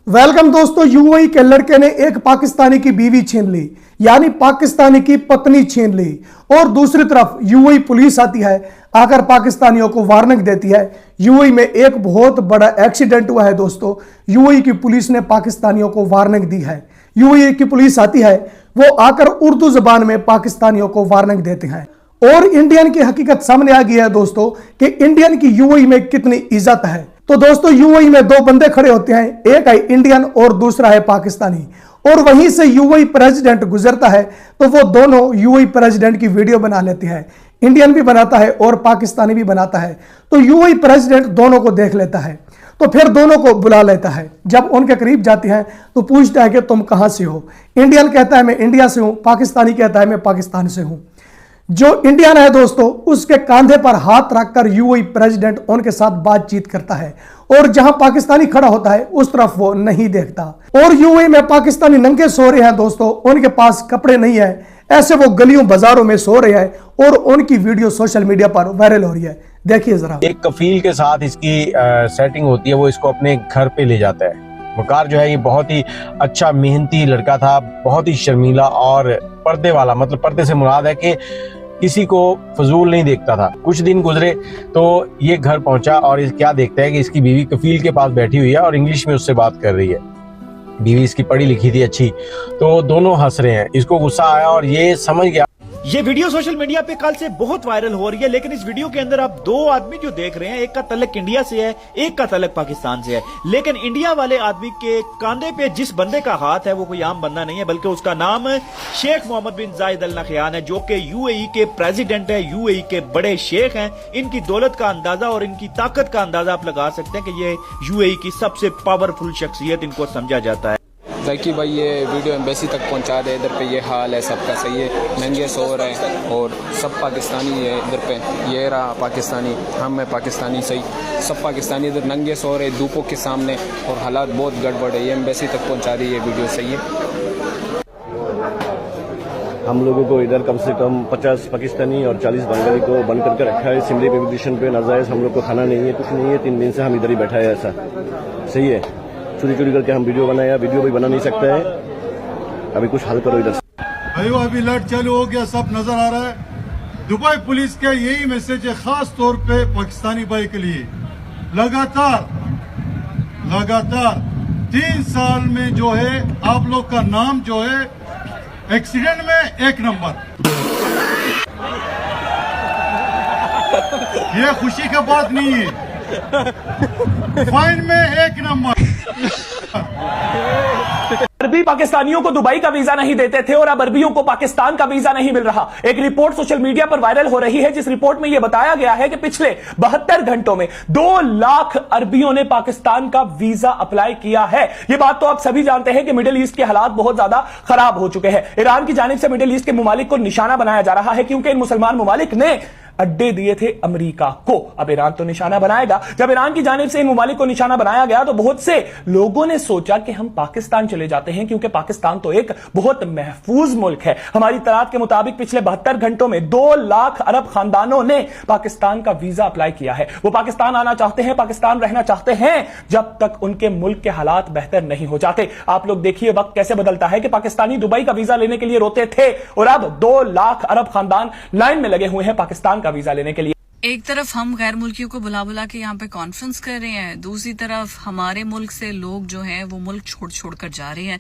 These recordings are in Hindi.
वेलकम दोस्तों। यूएई के लड़के ने एक पाकिस्तानी की बीवी छीन ली, यानी पाकिस्तानी की पत्नी छीन ली। और दूसरी तरफ यूएई पुलिस आती है, आकर पाकिस्तानियों को वार्निंग देती है। यूएई में एक बहुत बड़ा एक्सीडेंट हुआ है दोस्तों। यूएई की पुलिस ने पाकिस्तानियों को वार्निंग दी है। यूएई की पुलिस आती है, वो आकर उर्दू जबान में पाकिस्तानियों को वार्निंग देते हैं। और इंडियन की हकीकत सामने आ गई है दोस्तों कि इंडियन की यूएई में कितनी इज्जत है। तो दोस्तों यूएई में दो बंदे खड़े होते हैं, एक है इंडियन और दूसरा है पाकिस्तानी। और वहीं से यूएई प्रेसिडेंट गुजरता है तो वो दोनों यूएई प्रेसिडेंट की वीडियो बना लेते हैं। इंडियन भी बनाता है और पाकिस्तानी भी बनाता है। तो यूएई प्रेसिडेंट दोनों को देख लेता है, तो फिर दोनों को बुला लेता है। जब उनके करीब जाते हैं तो पूछता है कि तुम कहां से हो। इंडियन कहता है मैं इंडिया से हूं, पाकिस्तानी कहता है मैं पाकिस्तान से हूं। जो इंडियन है दोस्तों, उसके कंधे पर हाथ रखकर यूएई प्रेसिडेंट उनके साथ बातचीत करता है, और जहां पाकिस्तानी खड़ा होता है उस तरफ वो नहीं देखता। और यूएई में पाकिस्तानी नंगे सो रहे हैं दोस्तों, उनके पास कपड़े नहीं है, ऐसे वो गलियों बाजारों में सो रहे हैं और उनकी वीडियो सोशल मीडिया पर वायरल हो रही है। देखिए जरा। एक कफील के साथ इसकी सेटिंग होती है, वो इसको अपने घर पे ले जाता है। वकार जो है ये बहुत ही अच्छा मेहनती लड़का था, बहुत ही शर्मीला और पर्दे वाला, मतलब पर्दे से मुराद है कि किसी को फजूल नहीं देखता था। कुछ दिन गुजरे तो ये घर पहुंचा और क्या देखता है कि इसकी बीवी कफील के पास बैठी हुई है और इंग्लिश में उससे बात कर रही है। बीवी इसकी पढ़ी लिखी थी अच्छी, तो दोनों हंस रहे हैं। इसको गुस्सा आया और ये समझ गया। ये वीडियो सोशल मीडिया पे कल से बहुत वायरल हो रही है, लेकिन इस वीडियो के अंदर आप दो आदमी जो देख रहे हैं, एक का तलक इंडिया से है, एक का तलक पाकिस्तान से है। लेकिन इंडिया वाले आदमी के कंधे पे जिस बंदे का हाथ है वो कोई आम बंदा नहीं है, बल्कि उसका नाम शेख मोहम्मद बिन जायद अल नहयान है, जो कि यूएई के प्रेसिडेंट है, यूएई के बड़े शेख हैं। इनकी दौलत का अंदाजा और इनकी ताकत का अंदाजा आप लगा सकते हैं कि ये यूएई की सबसे पावरफुल शख्सियत इनको समझा जाता है। कि भाई ये वीडियो एम्बेसी तक पहुंचा दे, इधर पे ये हाल है सबका, सही है, महंगे सो रहे हैं और सब पाकिस्तानी है इधर पे। ये रहा पाकिस्तानी, हम है पाकिस्तानी, सही, सब पाकिस्तानी इधर नंगे सो रहे धूपों के सामने और हालात बहुत गड़बड़ है। ये एम्बेसी तक पहुंचा दी ये वीडियो, सही है। हम लोगों को इधर कम से कम 50 पाकिस्तानी और 40 बंगाली को बंद करके रखा है सिमली रेलवे स्टेशन पे। नाजायज हम लोग को खाना नहीं है, कुछ नहीं है। 3 दिन से हम इधर ही बैठा है, ऐसा सही है। चोरी चोरी करके हम वीडियो बनाया, वीडियो भी बना नहीं सकता है। अभी कुछ हल करो इधर से। अभी लड़ चालू हो गया, सब नजर आ रहा है। दुबई पुलिस का यही मैसेज है, खास तौर पे पाकिस्तानी भाई के लिए। लगातार 3 साल में जो है आप लोग का नाम जो है एक्सीडेंट में 1 नंबर। ये खुशी का बात नहीं है, फाइन में 1 नंबर। अरबी पाकिस्तानियों को दुबई का वीजा नहीं देते थे और अब अरबियों को पाकिस्तान का वीजा नहीं मिल रहा। एक रिपोर्ट सोशल मीडिया पर वायरल हो रही है, जिस रिपोर्ट में यह बताया गया है कि पिछले 72 घंटों में 2 लाख अरबियों ने पाकिस्तान का वीजा अप्लाई किया है। यह बात तो आप सभी जानते हैं कि मिडिल ईस्ट के हालात बहुत ज्यादा खराब हो चुके हैं। ईरान की जानिब से मिडिल ईस्ट के मुमालिक को निशाना बनाया जा रहा है, क्योंकि इन मुसलमान मुमालिक ने अड्डे दिए थे अमेरिका को। अब ईरान तो निशाना बनाएगा। जब ईरान की जानिब से इन मुमालिक को निशाना बनाया गया तो बहुत से लोगों ने सोचा कि हम पाकिस्तान चले जाते हैं, क्योंकि पाकिस्तान तो एक बहुत महफूज मुल्क है। हमारी तलात के मुताबिक पिछले 72 घंटों में 2 लाख अरब खानदानों ने पाकिस्तान का वीजा अप्लाई किया है। वो पाकिस्तान आना चाहते हैं, पाकिस्तान रहना चाहते हैं, जब तक उनके मुल्क के हालात बेहतर नहीं हो जाते। आप लोग देखिए वक्त कैसे बदलता है कि पाकिस्तानी दुबई का वीजा लेने के लिए रोते थे और अब 2 लाख अरब खानदान लाइन में लगे हुए हैं पाकिस्तान वीजा लेने के लिए। एक तरफ हम गैर मुल्कियों को बुला बुला के यहाँ पे कॉन्फ्रेंस कर रहे हैं, दूसरी तरफ हमारे मुल्क से लोग जो हैं वो मुल्क छोड़ छोड़ कर जा रहे हैं।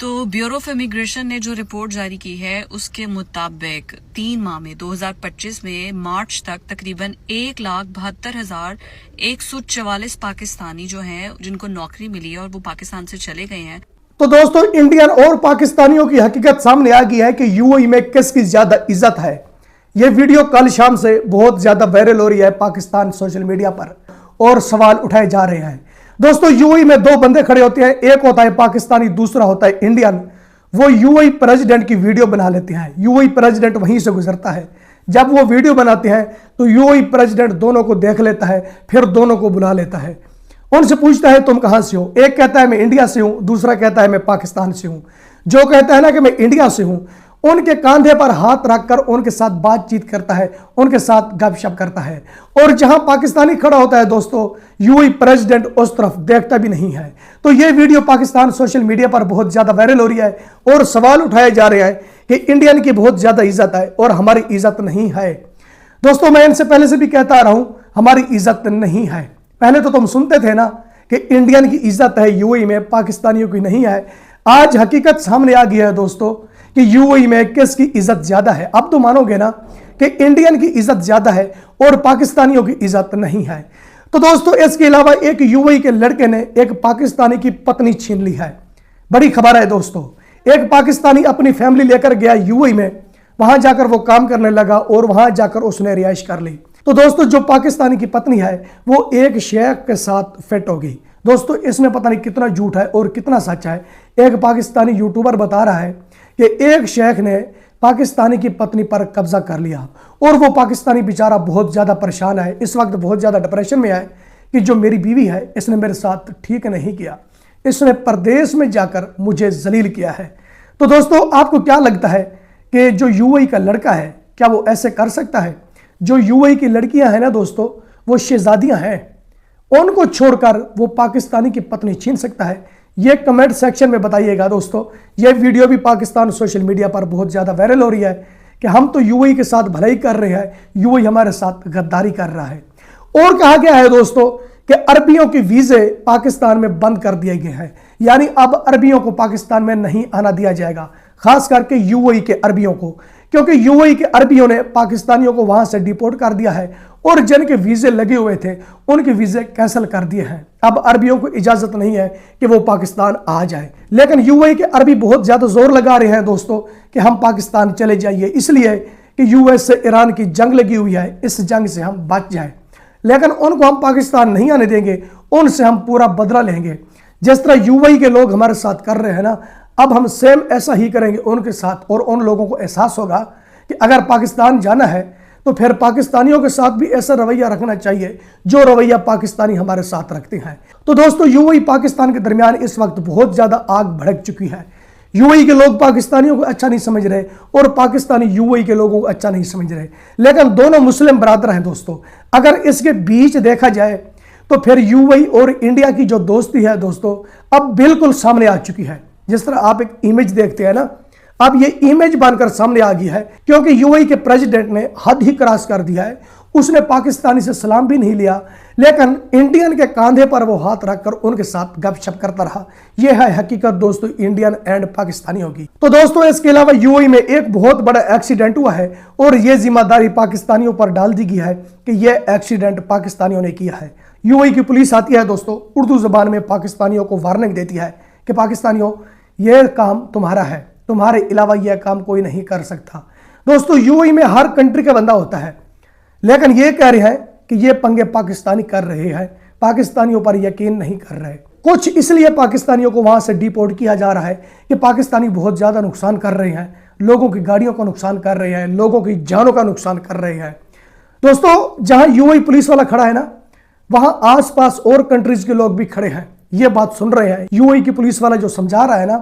तो ब्यूरो ऑफ इमिग्रेशन ने जो रिपोर्ट जारी की है उसके मुताबिक 3 माह में 2025 में मार्च तक तकरीबन 1,72,144 पाकिस्तानी जो हैं जिनको नौकरी मिली है और वो पाकिस्तान से चले गए हैं। तो दोस्तों इंडियन और पाकिस्तानियों की हकीकत सामने आ गई है कि यूएई में किसकी ज्यादा इज्जत है। यह वीडियो कल शाम से बहुत ज्यादा वायरल हो रही है पाकिस्तान सोशल मीडिया पर, और सवाल उठाए जा रहे हैं। दोस्तों यूएई में 2 बंदे खड़े होते हैं, एक होता है पाकिस्तानी, दूसरा होता है इंडियन। वो यूएई प्रेसिडेंट की वीडियो बना लेते हैं। यूएई प्रेसिडेंट वहीं से गुजरता है। जब वो वीडियो बनाते हैं तो यूएई प्रेसिडेंट दोनों को देख लेता है, फिर दोनों को बुला लेता है, उनसे पूछता है तुम कहां से हो। एक कहता है मैं इंडिया से हूं, दूसरा कहता है मैं पाकिस्तान से हूं। जो कहता है ना कि मैं इंडिया से हूं, उनके कंधे पर हाथ रखकर उनके साथ बातचीत करता है, उनके साथ गपशप करता है। और जहां पाकिस्तानी खड़ा होता है दोस्तों, यूएई प्रेसिडेंट उस तरफ देखता भी नहीं है। तो यह वीडियो पाकिस्तान सोशल मीडिया पर बहुत ज्यादा वायरल हो रही है और सवाल उठाए जा रहे हैं कि इंडियन की बहुत ज्यादा इज्जत है और हमारी इज्जत नहीं है। दोस्तों, मैं इनसे पहले से भी कहता आ रहा हूं, हमारी इज्जत नहीं है। पहले तो तुम सुनते थे ना कि इंडियन की इज्जत है यूएई में, पाकिस्तानियों की नहीं है। आज हकीकत सामने आ गई है दोस्तों कि यूएई में किसकी इज्जत ज्यादा है। अब तो मानोगे ना कि इंडियन की इज्जत ज्यादा है और पाकिस्तानियों की इज्जत नहीं है। तो दोस्तों, इसके अलावा एक यूएई के लड़के ने एक पाकिस्तानी की पत्नी छीन ली है। बड़ी खबर है दोस्तों, एक पाकिस्तानी अपनी फैमिली लेकर गया यूएई में, वहां जाकर वो काम करने लगा और वहां जाकर उसने रिहाइश कर ली। तो दोस्तों, जो पाकिस्तानी की पत्नी है वो एक शेख के साथ फिट हो गई। दोस्तों, इसमें पता नहीं कितना झूठ है और कितना सच है। एक पाकिस्तानी यूट्यूबर बता रहा है कि एक शेख ने पाकिस्तानी की पत्नी पर कब्जा कर लिया और वो पाकिस्तानी बेचारा बहुत ज्यादा परेशान है, इस वक्त बहुत ज्यादा डिप्रेशन में है कि जो मेरी बीवी है इसने मेरे साथ ठीक नहीं किया, इसने परदेश में जाकर मुझे जलील किया है। तो दोस्तों, आपको क्या लगता है कि जो यूएई का लड़का है क्या वो ऐसे कर सकता है? जो यूएई की लड़कियां हैं ना दोस्तों, वो शहजादियां हैं, उनको छोड़कर वो पाकिस्तानी की पत्नी छीन सकता है? ये कमेंट सेक्शन में बताइएगा दोस्तों। ये वीडियो भी पाकिस्तान सोशल मीडिया पर बहुत ज्यादा वायरल हो रही है कि हम तो यूएई के साथ भलाई कर रहे हैं, यूएई हमारे साथ गद्दारी कर रहा है। और कहा गया है दोस्तों कि अरबियों के वीजे पाकिस्तान में बंद कर दिए गए हैं, यानी अब अरबियों को पाकिस्तान में नहीं आना दिया जाएगा, खास करके यूएई के अरबियों को, क्योंकि यूएई के अरबियों ने पाकिस्तानियों को वहां से डिपोर्ट कर दिया है और जिनके वीजे लगे हुए थे उनके वीजे कैंसिल कर दिए हैं। अब अरबियों को इजाजत नहीं है कि वो पाकिस्तान आ जाए। लेकिन यूएई के अरबी बहुत ज्यादा जोर लगा रहे हैं दोस्तों कि हम पाकिस्तान चले जाइए, इसलिए कि यूएस से ईरान की जंग लगी हुई है, इस जंग से हम बच जाए। लेकिन उनको हम पाकिस्तान नहीं आने देंगे, उनसे हम पूरा बदला लेंगे। जिस तरह यूएई के लोग हमारे साथ कर रहे हैं ना, अब हम सेम ऐसा ही करेंगे उनके साथ। और उन लोगों को एहसास होगा कि अगर पाकिस्तान जाना है तो फिर पाकिस्तानियों के साथ भी ऐसा रवैया रखना चाहिए जो रवैया पाकिस्तानी हमारे साथ रखते हैं। तो दोस्तों, यूएई पाकिस्तान के दरमियान इस वक्त बहुत ज्यादा आग भड़क चुकी है। यूएई के लोग पाकिस्तानियों को अच्छा नहीं समझ रहे और पाकिस्तानी यूएई के लोगों को अच्छा नहीं समझ रहे। लेकिन दोनों मुस्लिम बरादर हैं दोस्तों। अगर इसके बीच देखा जाए तो फिर यूएई और इंडिया की जो दोस्ती है दोस्तों, अब बिल्कुल सामने आ चुकी है। जिस तरह आप एक इमेज देखते हैं ना, अब ये इमेज बनकर सामने आ गई है, क्योंकि यूएई के प्रेसिडेंट ने हद ही क्रॉस कर दिया है। उसने पाकिस्तानी से सलाम भी नहीं लिया, लेकिन इंडियन के कंधे पर वो हाथ रखकर उनके साथ गपशप करता रहा। यह है हकीकत दोस्तों इंडियन एंड पाकिस्तानियों की। तो दोस्तों, इसके अलावा यूएई में एक बहुत बड़ा एक्सीडेंट हुआ है और यह जिम्मेदारी पाकिस्तानियों पर डाल दी गई है कि यह एक्सीडेंट पाकिस्तानियों ने किया है। यूएई की पुलिस आती है दोस्तों, उर्दू जुबान में पाकिस्तानियों को वार्निंग देती है कि पाकिस्तानियों, यह काम तुम्हारा है, तुम्हारे अलावा यह काम कोई नहीं कर सकता। दोस्तों, यूएई में हर कंट्री का बंदा होता है, लेकिन यह कह रहे हैं कि यह पंगे पाकिस्तानी कर रहे हैं, पाकिस्तानियों पर यकीन नहीं कर रहे। कुछ इसलिए पाकिस्तानियों को वहां से डिपोर्ट किया जा रहा है कि पाकिस्तानी बहुत ज्यादा नुकसान कर रहे हैं, लोगों की गाड़ियों का नुकसान कर रहे हैं, लोगों की जानों का नुकसान कर रहे हैं। दोस्तों, जहां यूएई पुलिस वाला खड़ा है ना, वहां आसपास और कंट्रीज के लोग भी खड़े हैं, ये बात सुन रहे हैं। यूएई की पुलिस वाला जो समझा रहा है ना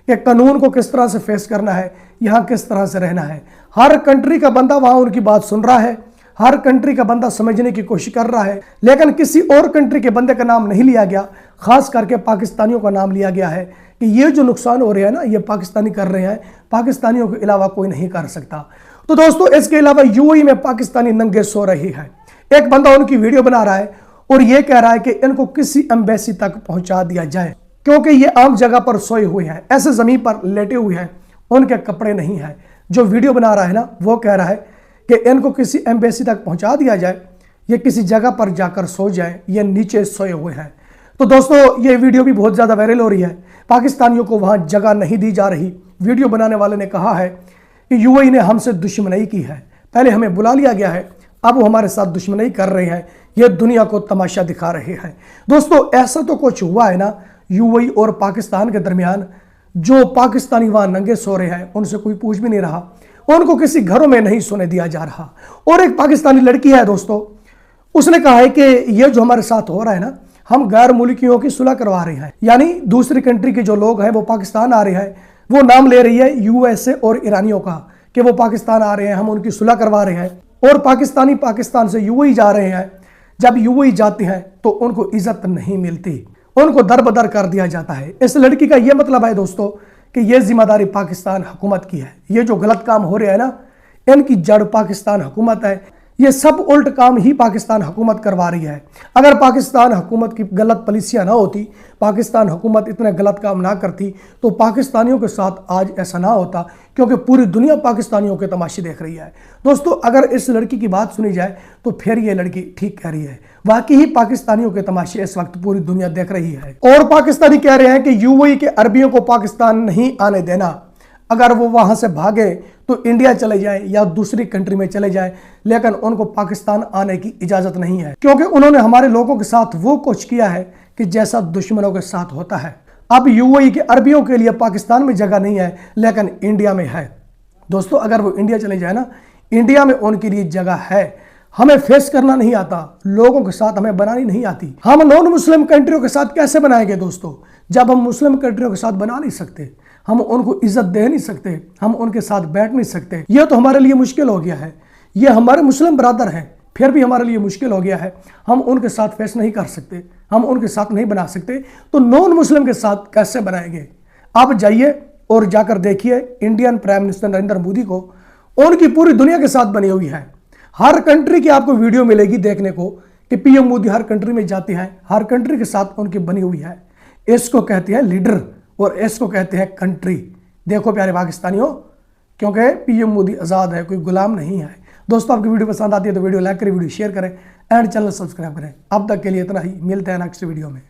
कि कानून को किस तरह से फेस करना है, यहां किस तरह से रहना है, हर कंट्री का बंदा वहां उनकी बात सुन रहा है, हर कंट्री का बंदा समझने की कोशिश कर रहा है। लेकिन किसी और कंट्री के बंदे का नाम नहीं लिया गया, खास करके पाकिस्तानियों का नाम लिया गया है कि ये जो नुकसान हो रहे हैं ना, ये पाकिस्तानी कर रहे हैं, पाकिस्तानियों के अलावा कोई नहीं कर सकता। तो दोस्तों, इसके अलावा यूएई में पाकिस्तानी नंगे सो रही है। एक बंदा उनकी वीडियो बना रहा है और यह कह रहा है कि इनको किसी एम्बेसी तक पहुंचा दिया जाए, क्योंकि ये आम जगह पर सोए हुए हैं, ऐसे जमीन पर लेटे हुए हैं, उनके कपड़े नहीं हैं। जो वीडियो बना रहा है ना, वो कह रहा है कि इनको किसी एम्बेसी तक पहुंचा दिया जाए, ये किसी जगह पर जाकर सो जाए, ये नीचे सोए हुए हैं। तो दोस्तों, ये वीडियो भी बहुत ज्यादा वायरल हो रही है। पाकिस्तानियों को वहां जगह नहीं दी जा रही। वीडियो बनाने वाले ने कहा है कि यूएई ने हमसे दुश्मनी की है, पहले हमें बुला लिया गया है, अब वो हमारे साथ दुश्मनी कर रहे हैं, ये दुनिया को तमाशा दिखा रहे हैं। दोस्तों, ऐसा तो कुछ हुआ है ना यूएई और पाकिस्तान के दरमियान, जो पाकिस्तानी वहां नंगे सो रहे हैं, उनसे कोई पूछ भी नहीं रहा, उनको किसी घरों में नहीं सोने दिया जा रहा। और एक पाकिस्तानी लड़की है दोस्तों, उसने कहा है कि ये जो हमारे साथ हो रहा है ना, हम गैर मुल्कियों की सुलह करवा रहे हैं, यानी दूसरी कंट्री के जो लोग हैं वो पाकिस्तान आ रहे हैं, वो नाम ले रही है यूएसए और ईरानियों का कि वो पाकिस्तान आ रहे हैं, हम उनकी सुलह करवा रहे हैं, और पाकिस्तानी पाकिस्तान से यूएई जा रहे हैं। जब यूएई जाते हैं तो उनको इज्जत नहीं मिलती, उनको दरबदर कर दिया जाता है। इस लड़की का यह मतलब है दोस्तों कि यह जिम्मेदारी पाकिस्तान हुकूमत की है। ये जो गलत काम हो रहे हैं ना, इनकी जड़ पाकिस्तान हुकूमत है। ये सब उल्ट काम ही पाकिस्तान हुकूमत करवा रही है। अगर पाकिस्तान हुकूमत की गलत पॉलिसियां ना होती, पाकिस्तान हुकूमत इतने गलत काम ना करती, तो पाकिस्तानियों के साथ आज ऐसा ना होता, क्योंकि पूरी दुनिया पाकिस्तानियों के तमाशे देख रही है। दोस्तों, अगर इस लड़की की बात सुनी जाए तो फिर ये लड़की ठीक कह रही है। वाकई ही पाकिस्तानियों के तमाशे इस वक्त पूरी दुनिया देख रही है। और पाकिस्तानी कह रहे हैं कि यूएई के अरबियों को पाकिस्तान नहीं आने देना। अगर वो वहां से भागे तो इंडिया चले जाए या दूसरी कंट्री में चले जाए, लेकिन उनको पाकिस्तान आने की इजाजत नहीं है, क्योंकि उन्होंने हमारे लोगों के साथ वो कुछ किया है कि जैसा दुश्मनों के साथ होता है। अब यूएई के अरबियों के लिए पाकिस्तान में जगह नहीं है, लेकिन इंडिया में है। दोस्तों, अगर वो इंडिया चले जाए ना, इंडिया में उनके लिए जगह है। हमें फेस करना नहीं आता, लोगों के साथ हमें बनानी नहीं आती। हम नॉन मुस्लिम कंट्रियों के साथ कैसे बनाएंगे दोस्तों, जब हम मुस्लिम कंट्रियों के साथ बना नहीं सकते, हम उनको इज्जत दे नहीं सकते, हम उनके साथ बैठ नहीं सकते। यह तो हमारे लिए मुश्किल हो गया है। ये हमारे मुस्लिम ब्रदर हैं, फिर भी हमारे लिए मुश्किल हो गया है। हम उनके साथ फेस नहीं कर सकते, हम उनके साथ नहीं बना सकते, तो नॉन मुस्लिम के साथ कैसे बनाएंगे। आप जाइए और जाकर देखिए Indian prime minister Narendra Modi को, उनकी पूरी दुनिया के साथ बनी हुई है। हर कंट्री की आपको वीडियो मिलेगी देखने को कि पीएम मोदी हर कंट्री में जाते हैं, हर कंट्री के साथ उनकी बनी हुई है। इसको कहते हैं लीडर और इसको कहते हैं कंट्री। देखो प्यारे पाकिस्तानियों, क्योंकि पीएम मोदी आज़ाद है, कोई गुलाम नहीं है। दोस्तों, आपकी वीडियो पसंद आती है तो वीडियो लाइक करें, वीडियो शेयर करें एंड चैनल सब्सक्राइब करें। अब तक के लिए इतना ही, मिलते हैं नेक्स्ट वीडियो में।